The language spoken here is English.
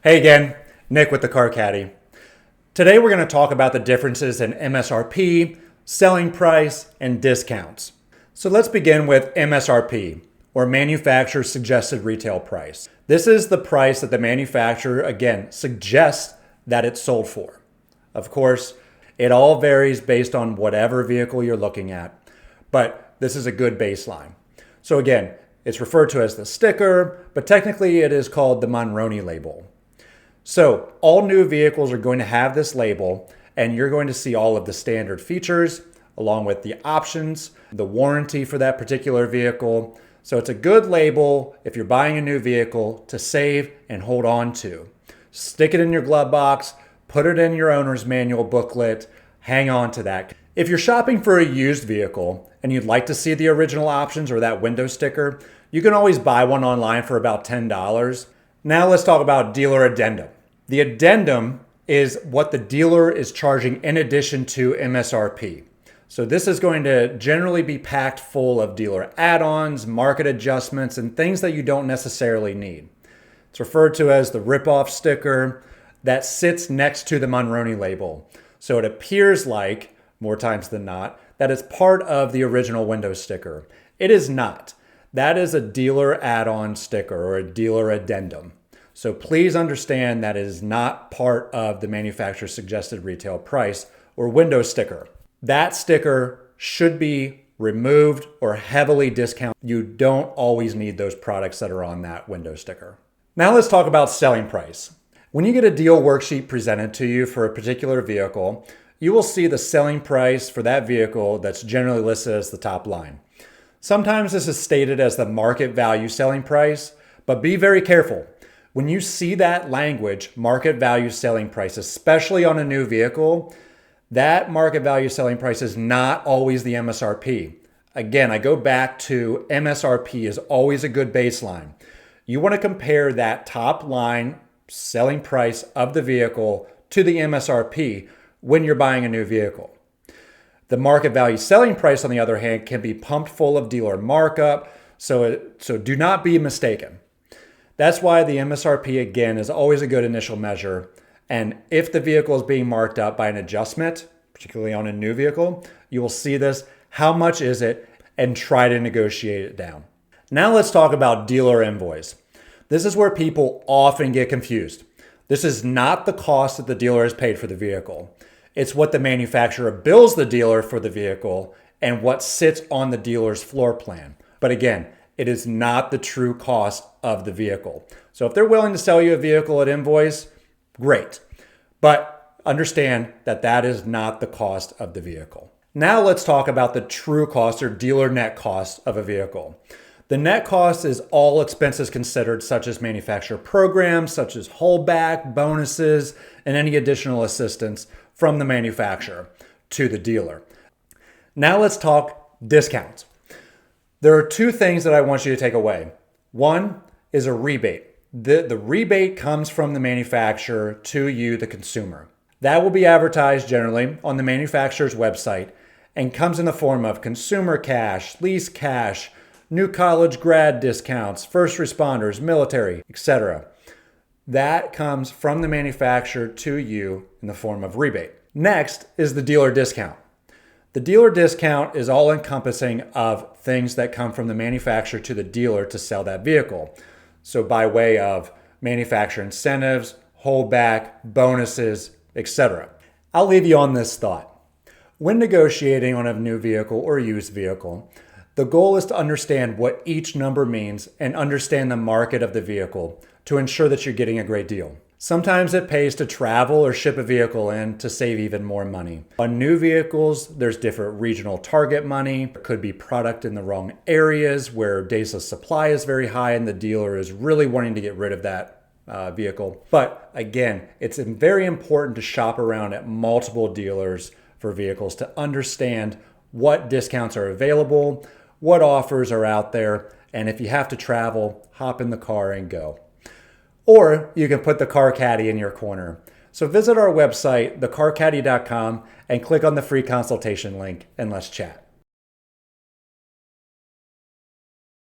Hey again, Nick with the Car Caddy. Today we're going to talk about the differences in MSRP, selling price, and discounts. So let's begin with MSRP, or Manufacturer Suggested Retail Price. This is the price that the manufacturer, again, suggests that it's sold for. Of course, it all varies based on whatever vehicle you're looking at, but this is a good baseline. So again, it's referred to as the sticker, but technically it is called the Monroney label. So all new vehicles are going to have this label, and you're going to see all of the standard features along with the options, the warranty for that particular vehicle. So it's a good label if you're buying a new vehicle to save and hold on to. Stick it in your glove box, put it in your owner's manual booklet, hang on to that. If you're shopping for a used vehicle and you'd like to see the original options or that window sticker, you can always buy one online for about $10. Now let's talk about dealer addendum. The addendum is what the dealer is charging in addition to MSRP. So this is going to generally be packed full of dealer add-ons, market adjustments, and things that you don't necessarily need. It's referred to as the rip-off sticker that sits next to the Monroney label. So it appears like, more times than not, that it's part of the original window sticker. It is not. That is a dealer add-on sticker or a dealer addendum. So please understand that it is not part of the manufacturer suggested retail price or window sticker. That sticker should be removed or heavily discounted. You don't always need those products that are on that window sticker. Now let's talk about selling price. When you get a deal worksheet presented to you for a particular vehicle, you will see the selling price for that vehicle that's generally listed as the top line. Sometimes this is stated as the market value selling price, but be very careful. When you see that language, market value selling price, especially on a new vehicle, that market value selling price is not always the MSRP. Again, I go back to MSRP is always a good baseline. You want to compare that top line selling price of the vehicle to the MSRP when you're buying a new vehicle. The market value selling price, on the other hand, can be pumped full of dealer markup, so do not be mistaken. That's why the MSRP, again, is always a good initial measure. And if the vehicle is being marked up by an adjustment, particularly on a new vehicle, you will see this. How much is it? And try to negotiate it down. Now let's talk about dealer invoice. This is where people often get confused. This is not the cost that the dealer has paid for the vehicle. It's what the manufacturer bills the dealer for the vehicle and what sits on the dealer's floor plan. But again, it is not the true cost of the vehicle. So if they're willing to sell you a vehicle at invoice, great. But understand that that is not the cost of the vehicle. Now let's talk about the true cost or dealer net cost of a vehicle. The net cost is all expenses considered, such as manufacturer programs, such as holdback, bonuses, and any additional assistance from the manufacturer to the dealer. Now let's talk discounts. There are two things that I want you to take away. One is a rebate. The rebate comes from the manufacturer to you, the consumer. That will be advertised generally on the manufacturer's website and comes in the form of consumer cash, lease cash, new college grad discounts, first responders, military, etc. That comes from the manufacturer to you in the form of rebate. Next is the dealer discount. The dealer discount is all encompassing of things that come from the manufacturer to the dealer to sell that vehicle. So by way of manufacturer incentives, holdback, bonuses, etc. I'll leave you on this thought. When negotiating on a new vehicle or used vehicle, the goal is to understand what each number means and understand the market of the vehicle to ensure that you're getting a great deal. Sometimes it pays to travel or ship a vehicle in to save even more money. On new vehicles, there's different regional target money. There could be product in the wrong areas where days of supply is very high and the dealer is really wanting to get rid of that vehicle. But again, it's very important to shop around at multiple dealers for vehicles to understand what discounts are available, what offers are out there, and if you have to travel, hop in the car and go. Or you can put the Car Caddy in your corner. So visit our website, thecarcaddy.com, and click on the free consultation link and let's chat.